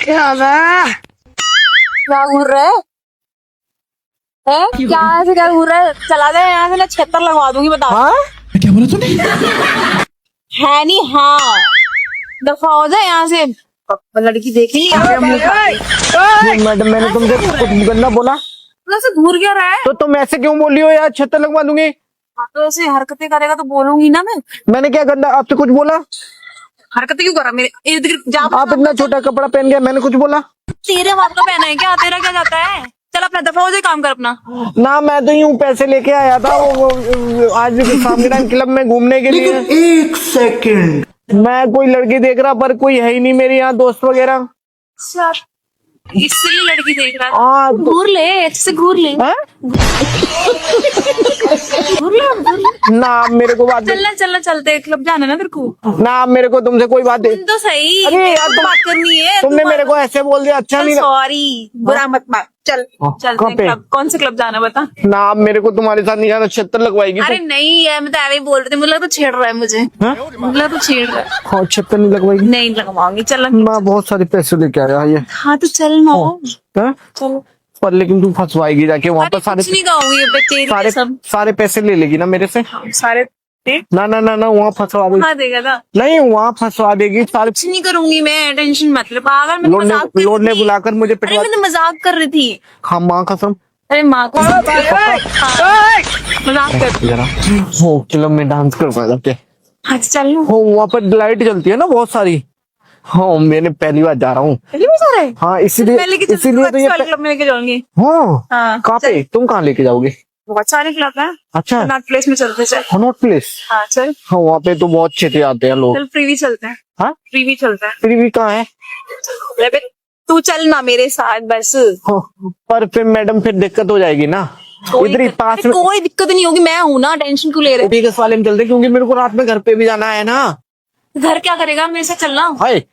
क्या घूर रहा है? क्या ऐसे क्या घूर रहा है? चला दे यहाँ से, ना 76 लगवा दूंगी। बताओ। हाँ? क्या बोला तूने? है नहीं। हाँ, दफा हो जाए यहाँ से। लड़की देखेंगी मैडम, मैंने तुमसे कुछ गंदा बोला? से घूर क्या रहा है? तो तुम ऐसे क्यों बोल रही हो यार? 76 लगवा दूंगी। तो ऐसे हरकतें करेगा तो बोलूंगी ना मैं। मैंने क्या गंदा आपसे कुछ बोला? हरकतें क्यों कर रहा मेरे इर्द गिर्द? आप इतना छोटा कपड़ा पहन गया, मैंने कुछ बोला? तेरे बाप का पहना है क्या? तेरा क्या जाता है? चल अपना दफा हो जाए, काम कर अपना। ना, मैं तो यूं पैसे लेके आया था वो आज शाम के टाइम क्लब में घूमने के लिए। एक सेकंड, मैं कोई लड़की देख रहा, पर कोई है ही नहीं मेरे यहाँ दोस्त वगैरह। इसलिए लड़की देख रहा है। हाँ तो, घूर ले, इससे घूर ले। हाँ? घूर ले। ना मेरे को बात चलना चलते, क्लब जाना ना तेरे को। ना, मेरे को तुमसे कोई बात सुन तो सही। अरे यार, तुम बात करनी है। तुमने मेरे को ऐसे बोल दिया, अच्छा नहीं लगा। सॉरी, बुरा मत मान। चल चलते हैं क्लब। कौन से क्लब जाना बता? ना, मेरे को तुम्हारे साथ नहीं जाना। 76 लगवाएगी? अरे नहीं है, मैं तो ऐसे ही बोल रही थी। मुझे लगा तो छेड़ रहा है मुझे। मुझे लगा तो छेड़ रहा है। हाँ, 76 नहीं लगवाएगी? नहीं लगवाऊंगी। चल मैं बहुत सारे पैसे लेके आया ये। हाँ तो चल ना। चलो। पर लेकिन तू फंसवाएगी जाके वहाँ पर। सारे कुछ नहीं कहूंगी। सारे सब सारे पैसे ले लेगी ना मेरे से? सारे ना ना ना ना, वहाँ फंसवा देगी। हाँ देगा था। नहीं, वहाँ फंसवा देगी सारे। कुछ नहीं करूंगी मैं, टेंशन मत ले पागल। मैं तो मजाक कर रही लोड ने थी। बुलाकर मुझे अरे पिटवा। मैं तो मजाक कर रही थी। हाँ, माँ कसम। अरे माँ को मजाक कर। जरा हो क्लब में डांस करवा जाते। हाँ चल लो। हो, वहाँ पर लाइट जलती है ना बहुत सारी। हाँ, मैंने पहली बार जा रहा हूँ। पहले भी जा रहे? हाँ, इसीलिए मैं लेके तो ये क्लब में लेके जाऊंगी। हाँ, हाँ कहाँ पे? तुम कहाँ लेके जाओगे? बहुत सारे क्लब हैं। अच्छा, नॉट प्लेस में चलते चल। हनॉट प्लेस? हाँ चल। हाँ, वहाँ पे तो बहुत चेते आते हैं लोग। चल प्रीवी चलते हैं। हाँ, प्रीवी चलते हैं। फिर भी कहाँ है? अबे तू चल ना मेरे साथ बस। हाँ, पर फिर मैडम फिर दिक्कत हो जाएगी ना। इधर ही पास में। कोई दिक्कत नहीं होगी, मैं हूँ ना। टेंशन क्यों ले रहे? ठीक है, वाले में चलते, क्योंकि मेरे को रात में घर पे भी जाना है ना। घर क्या करेगा? मेरे साथ चलना। हाय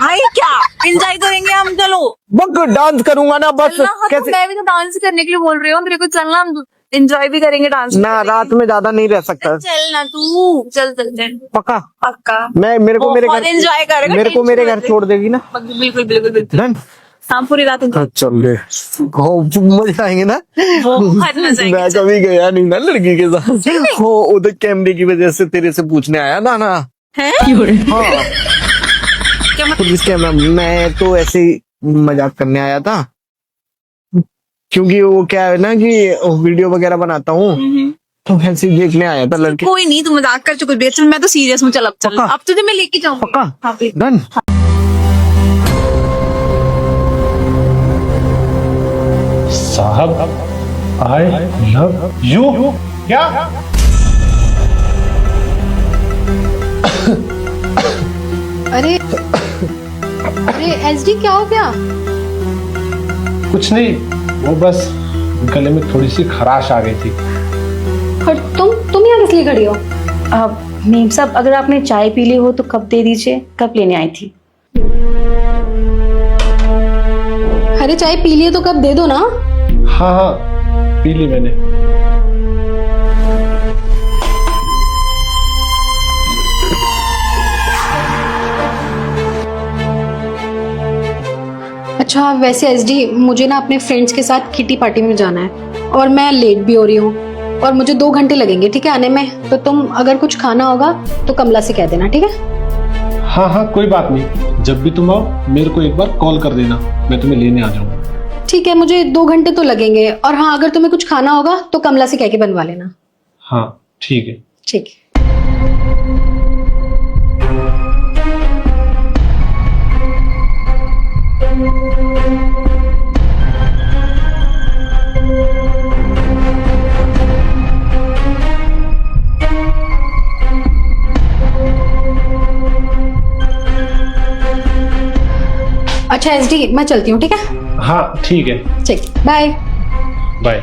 हाय क्या एंजॉय करेंगे हम? चलो। बग डांस करूंगा ना बस। चलना। हाँ, तो कैसे? मैं भी तो डांस करने के लिए बोल रही हूँ तेरे को। चलना, हम एंजॉय भी करेंगे, डांस भी ना, करेंगे। रात में ज्यादा नहीं रह सकता। चल ना तू। चल चलते हैं। पक्का? पक्का। मेरे को मेरे बहुत घर एंजॉय करेगा। मेरे को मेरे घर छोड़ देगी ना? बिल्कुल बिल्कुल बिल्कुल। डन। हाँ पूरी रात enjoy। चल ले, मजा आएंगे ना। बहुत मजा आएगा। मैं कभी गया नहीं ना लड़की के साथ। हो, उधर कैमरे की वजह से तेरे से पूछने आया ना। है? हाँ, क्या मतलब? Police camera. मैं तो ऐसे ही मजाक करने आया था, क्योंकि वो क्या है ना कि वीडियो वगैरह बनाता हूँ, तो ऐसे ही देखने आया था लड़के। कोई नहीं, तू मजाक कर चुके। चल मैं तो सीरियस हूँ। चल अब चल। पक्का? अब तुझे मैं लेके जाऊँ। पक्का? हाँ फिर। डन। साहब, आई लव यू। क्या? अरे अरे एसडी, क्या हो गया? कुछ नहीं, वो बस गले में थोड़ी सी खराश आ गई थी। और तुम यहाँ किस लिए खड़ी हो? मेम साहब, अगर आपने चाय पी ली हो तो कप दे दीजिए। कप लेने आई थी। अरे चाय पी लिए तो कब दे दो ना। हाँ हाँ, पी ली मैंने। अच्छा वैसे एसडी, मुझे ना अपने फ्रेंड्स के साथ किटी पार्टी में जाना है और मैं लेट भी हो रही हूँ और मुझे 2 घंटे लगेंगे, ठीक है, आने में। तो तुम अगर कुछ खाना होगा तो कमला से कह देना, ठीक है? हाँ हाँ, कोई बात नहीं। जब भी तुम आओ मेरे को एक बार कॉल कर देना, मैं तुम्हें लेने आ जाऊंगा। ठीक है, मुझे 2 घंटे तो लगेंगे। और हाँ, अगर तुम्हें कुछ खाना होगा तो कमला से कह के बनवा लेना। हाँ ठीक है। ठीक है। अच्छा एसडी, मैं चलती हूँ, ठीक है? हाँ ठीक है। ठीक, बाय बाय।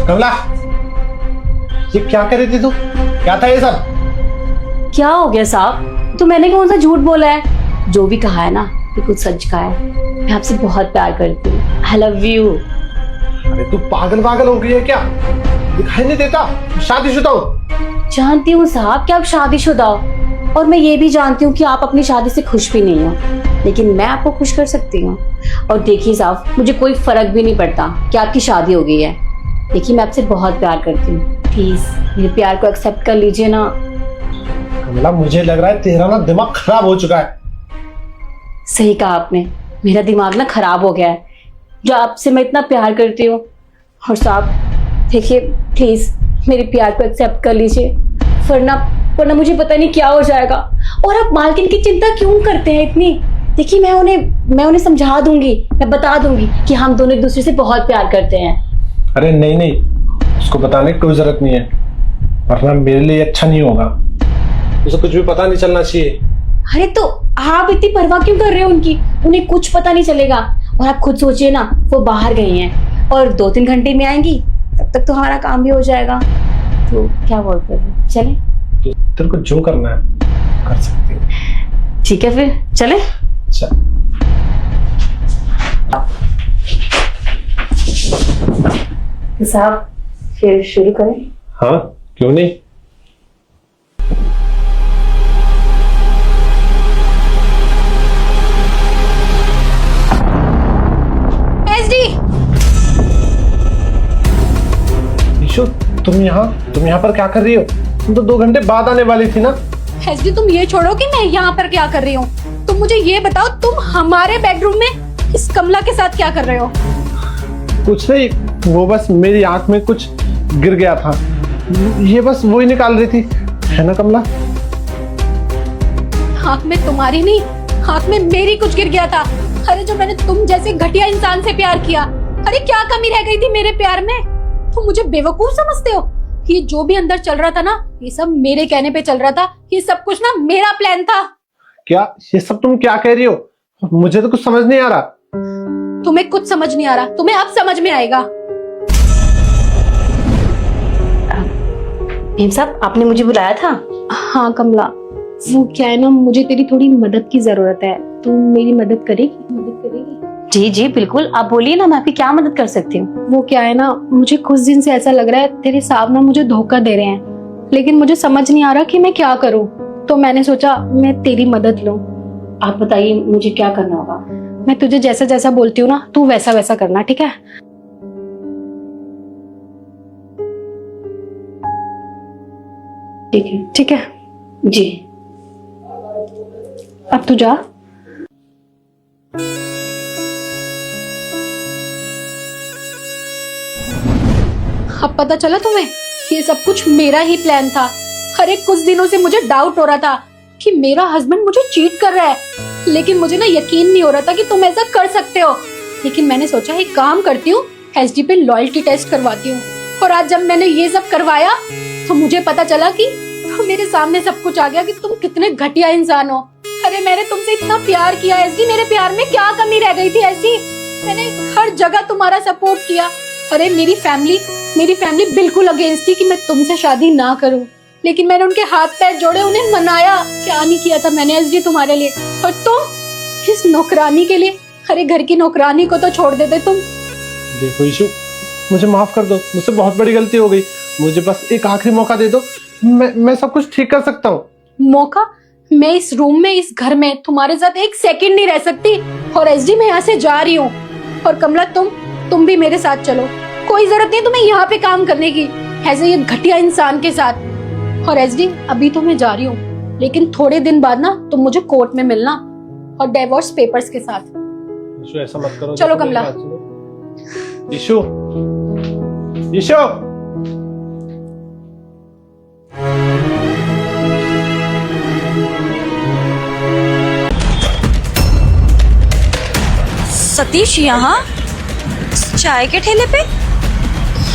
कमला, ये क्या कर रही थी तू? क्या था ये सब? क्या हो गया साहब? तो मैंने कौन सा झूठ बोला है? जो भी कहा है ना, ये कुछ सच कहा है। मैं आपसे बहुत प्यार करती हूँ। I love you. अरे तू पागल पागल हो गई है क्या? दिखाई नहीं देता शादीशुदा हूँ। जानती हूँ साहब कि आप शादीशुदा हो, और मैं ये भी जानती हूँ कि आप अपनी शादी से खुश भी नहीं हो, लेकिन मैं आपको खुश कर सकती हूँ। और देखिए साहब, मुझे कोई फर्क भी नहीं पड़ता कि आपकी शादी हो गई है। देखिए, मैं आपसे बहुत प्यार करती हूँ, प्लीज मेरे प्यार को एक्सेप्ट कर लीजिए ना। कमला, मुझे लग रहा है तेरा ना दिमाग खराब हो चुका है। सही कहा आपने, मेरा दिमाग ना खराब हो गया है। जो आपसे मैं इतना प्यार करती हूँ, और साहब देखिए प्लीज मेरे प्यार को एक्सेप्ट कर लीजिए, वरना मुझे पता नहीं क्या हो जाएगा। और आप मालकिन की चिंता क्यों करते हैं इतनी? देखिए, मैं उन्हें समझा दूंगी, मैं बता दूंगी कि हम दोनों एक दूसरे से बहुत प्यार करते हैं। अरे नहीं, उसको बताने की कोई जरूरत नहीं है, वरना मेरे लिए अच्छा नहीं होगा। उसे कुछ भी पता नहीं चलना चाहिए। अरे तो आप इतनी परवाह क्यों कर रहे हो उनकी? उन्हें कुछ पता नहीं चलेगा। और आप खुद सोचिए ना, वो बाहर गई हैं और 2-3 घंटे में आएंगी, तब तक तो हमारा काम भी हो जाएगा। तो क्या बोलते हैं, चले? तो तेरे को जो करना है कर सकती है। ठीक है फिर चले। अच्छा, तो साहब फिर शुरू करें? हाँ क्यों नहीं। एसडी, ईशु, तुम यहाँ पर क्या कर रही हो? तुम तो 2 घंटे बाद आने वाली थी ना। एसडी तुम ये छोड़ो कि मैं यहाँ पर क्या कर रही हूँ। तुम मुझे ये बताओ, तुम हमारे बेडरूम में इस कमला के साथ क्या कर रहे हो? कुछ नहीं, वो बस मेरी आंख में कुछ गिर गया था, ये बस वो ही निकाल रही थी, है ना कमला? आंख में तुम्हारी नहीं, आंख में मेरी कुछ गिर गया था। अरे जो मैंने तुम जैसे घटिया इंसान से प्यार किया, अरे क्या कमी रह गई थी मेरे प्यार में? तुम मुझे बेवकूफ समझते हो? ये जो भी अंदर चल रहा था ना, ये सब मेरे कहने पे चल रहा था। ये सब कुछ ना मेरा प्लान था। क्या ये सब तुम क्या कह रही हो? मुझे तो कुछ समझ नहीं आ रहा। तुम्हें कुछ समझ नहीं आ रहा, तुम्हें अब समझ में आएगा। मेम साहब, आपने मुझे बुलाया था? हाँ कमला, वो क्या है ना, मुझे तेरी थोड़ी मदद की जरूरत है। तू मेरी मदद करेगी? जी जी बिल्कुल, आप बोलिए ना, मैं आपकी क्या मदद कर सकती हूँ? वो क्या है ना, मुझे कुछ दिन से ऐसा लग रहा है तेरे साहब ना मुझे धोखा दे रहे हैं, लेकिन मुझे समझ नहीं आ रहा कि मैं क्या करूँ। तो मैंने सोचा मैं तेरी मदद लूँ। आप बताइए मुझे क्या करना होगा? मैं तुझे जैसा जैसा बोलती हूँ ना, तू वैसा वैसा करना, ठीक है? ठीक है। ठीक है जी। अब तू जा। अब पता चला तुम्हें, ये सब कुछ मेरा ही प्लान था। अरे कुछ दिनों से मुझे डाउट हो रहा था कि मेरा हस्बैंड मुझे चीट कर रहा है, लेकिन मुझे ना यकीन नहीं हो रहा था कि तुम ऐसा कर सकते हो। लेकिन मैंने सोचा एक काम करती हूँ, एसडी पे लॉयल्टी टेस्ट करवाती हूँ। और आज जब मैंने ये सब करवाया तो मुझे पता चला कि तो मेरे सामने सब कुछ आ गया कि तुम कितने घटिया इंसान हो। अरे मैंने तुमसे इतना प्यार किया एसडी, मेरे प्यार में क्या कमी रह गई थी ऐसी? मैंने हर जगह तुम्हारा सपोर्ट किया। अरे मेरी फैमिली बिल्कुल अगेंस्ट थी कि मैं तुमसे शादी ना करूं, लेकिन मैंने उनके हाथ पैर जोड़े, उन्हें मनाया। क्या नहीं किया था मैंने एसडी तुम्हारे लिए? और तुम इस नौकरानी के लिए, अरे घर की नौकरानी को तो छोड़ देते तुम। देखो ईशु, मुझे माफ कर दो, मुझसे बहुत बड़ी गलती हो गई। मुझे बस एक आखिरी मौका दे दो, मैं सब कुछ ठीक कर सकता हूँ। मौका? मैं इस रूम में, इस घर में तुम्हारे साथ एक सेकंड नहीं रह सकती। और एसडी मैं यहाँ से जा रही हूँ। और कमला तुम भी मेरे साथ चलो। कोई जरूरत नहीं तुम्हें यहाँ पे काम करने की ऐसे ये घटिया इंसान के साथ। और एसडी अभी तो मैं जा रही हूँ, लेकिन थोड़े दिन बाद ना तुम मुझे कोर्ट में मिलना और डिवोर्स पेपर्स के साथ। ईशु ऐसा मत करो। चलो कमला। Issue, issue. सतीश यहाँ चाय के ठेले पे?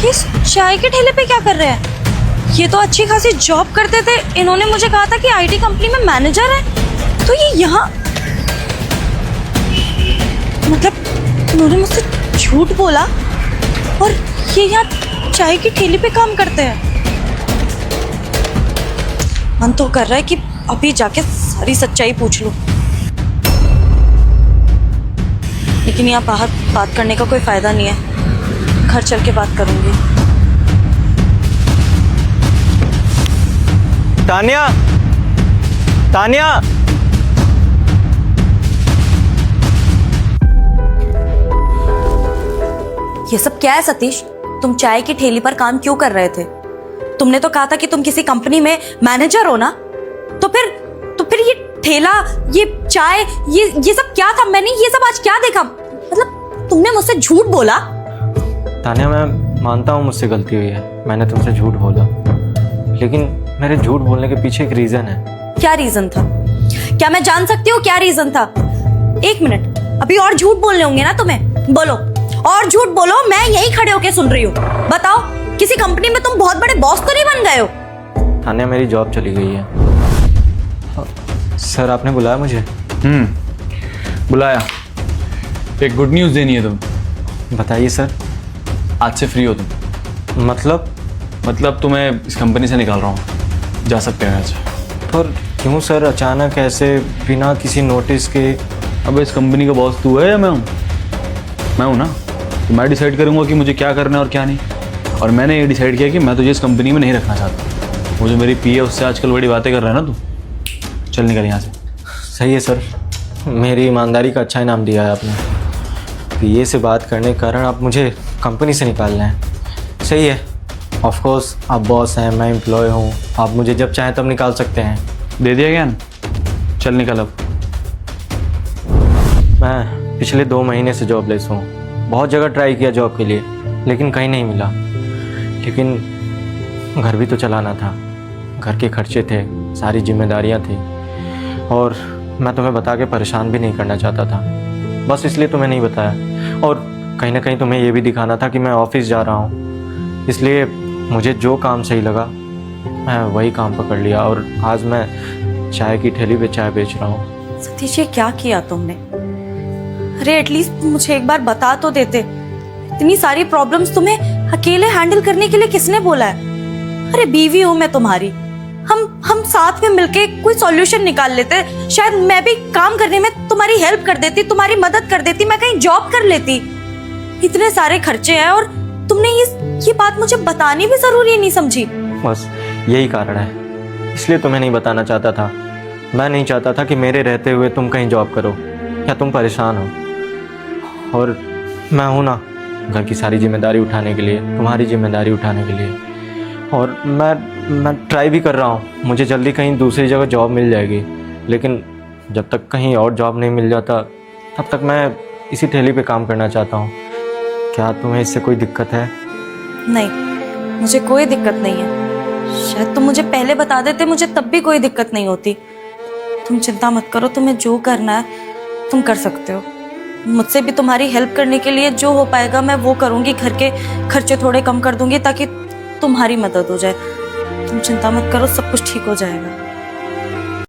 ये चाय के ठेले पे क्या कर रहे हैं? ये तो अच्छी खासी जॉब करते थे, इन्होंने मुझे कहा था कि आईटी कंपनी में मैनेजर है, तो ये यहाँ मतलब उन्होंने मुझसे झूठ बोला और ये यहाँ चाय के ठेले पे काम करते हैं। मन तो कर रहा है कि अभी जाके सारी सच्चाई पूछ लूं, लेकिन यहाँ बाहर बात करने का कोई फायदा नहीं है। घर चल के बात करूंगी। तानिया, तानिया, ये सब क्या है सतीश? तुम चाय की ठेली पर काम क्यों कर रहे थे? तुमने तो कहा था कि तुम किसी कंपनी में मैनेजर हो ना, तो फिर ये ठेला, ये चाय, ये सब क्या था? मैंने ये सब आज क्या देखा? मतलब तुमने मुझसे झूठ बोला? तानिया, मैं मानता हूँ मुझसे गलती हुई है, मैंने तुमसे झूठ बोला, लेकिन मेरे झूठ बोलने के पीछे एक रीजन है। क्या रीजन था? क्या मैं जान सकती हूँ क्या रीजन था? एक मिनट, अभी और झूठ बोलने होंगे ना तुम्हें? बोलो, और झूठ बोलो, मैं यहीं खड़े होके सुन रही हूँ। बताओ, किसी कंपनी में तुम बहुत बड़े बॉस तो नहीं बन गए हो? तानिया, मेरी जॉब चली गई है। सर, आपने बुलाया मुझे? बुलाया। एक गुड न्यूज़ देनी है तुम। बताइए सर। आज से फ्री हो तुम। मतलब तुम्हें इस कंपनी से निकाल रहा हूँ, जा सकते हो यहाँ से। पर क्यों सर, अचानक ऐसे बिना किसी नोटिस के? अब इस कंपनी का बॉस तू है या मैं हूँ? मैं हूँ ना, तो मैं डिसाइड करूँगा कि मुझे क्या करना है और क्या नहीं। और मैंने ये डिसाइड किया कि मैं तुझे इस कंपनी में नहीं रखना चाहता। वो जो मेरी पी है उससे आजकल बड़ी बातें कर रहा है ना तू। चल निकल यहाँ से। सही है सर, मेरी ईमानदारी का अच्छा इनाम दिया है आपने कि ये से बात करने के कारण आप मुझे कंपनी से निकाल रहे हैं। सही है, ऑफ कोर्स आप बॉस हैं, मैं एम्प्लॉय हूँ, आप मुझे जब चाहें तब निकाल सकते हैं। दे दिया ज्ञान, चल निकल अब। मैं पिछले 2 महीने से जॉबलेस हूँ, बहुत जगह ट्राई किया जॉब के लिए, लेकिन कहीं नहीं मिला। लेकिन घर भी तो चलाना था, घर के खर्चे थे, सारी जिम्मेदारियाँ थी, और मैं तुम्हें बता के परेशान भी नहीं करना चाहता था, बस इसलिए तुम्हें नहीं बताया। और कहीं ना कहीं तुम्हें ये भी दिखाना था कि मैं ऑफिस जा रहा हूँ, इसलिए मुझे जो काम सही लगा मैं वही काम पकड़ लिया, और आज मैं चाय की ठेली पे चाय बेच रहा हूँ। सतीश, ये क्या किया तुमने? अरे एटलीस्ट मुझे एक बार बता तो देते। इतनी सारी प्रॉब्लम्स तुम्हें अकेले हैंडल करने के लिए किसने बोला है? अरे बीवी हूं मैं तुम्हारी, हम साथ में मिलके कोई सॉल्यूशन निकाल लेते। शायद मैं भी काम करने में तुम्हारी हेल्प कर देती, तुम्हारी मदद कर देती, मैं कहीं जॉब कर लेती। इतने सारे खर्चे हैं और तुमने ये बात मुझे बतानी भी जरूरी नहीं समझी। बस यही कारण है, इसलिए तुम्हें नहीं बताना चाहता था। मैं नहीं चाहता था कि मेरे रहते हुए तुम कहीं जॉब करो या तुम परेशान हो। और मैं हूं ना घर की सारी जिम्मेदारी उठाने के लिए, तुम्हारी जिम्मेदारी उठाने के लिए। और मैं ट्राई भी कर रहा हूं, मुझे जल्दी कहीं दूसरी जगह जॉब मिल जाएगी, लेकिन जब तक कहीं और जॉब नहीं मिल जाता तब तक मैं इसी ठेली पे काम करना चाहता हूं। क्या तुम्हें इससे कोई दिक्कत है? नहीं, मुझे कोई दिक्कत नहीं है। शायद तुम मुझे पहले बता देते, मुझे तब भी कोई दिक्कत नहीं होती। तुम चिंता मत करो, तुम्हें जो करना है तुम कर सकते हो। मुझसे भी तुम्हारी हेल्प करने के लिए जो हो पाएगा मैं वो करूंगी। घर के खर्चे थोड़े कम कर दूंगी ताकि तुम्हारी मदद हो जाए। तुम चिंता मत करो, सब कुछ ठीक हो जाएगा।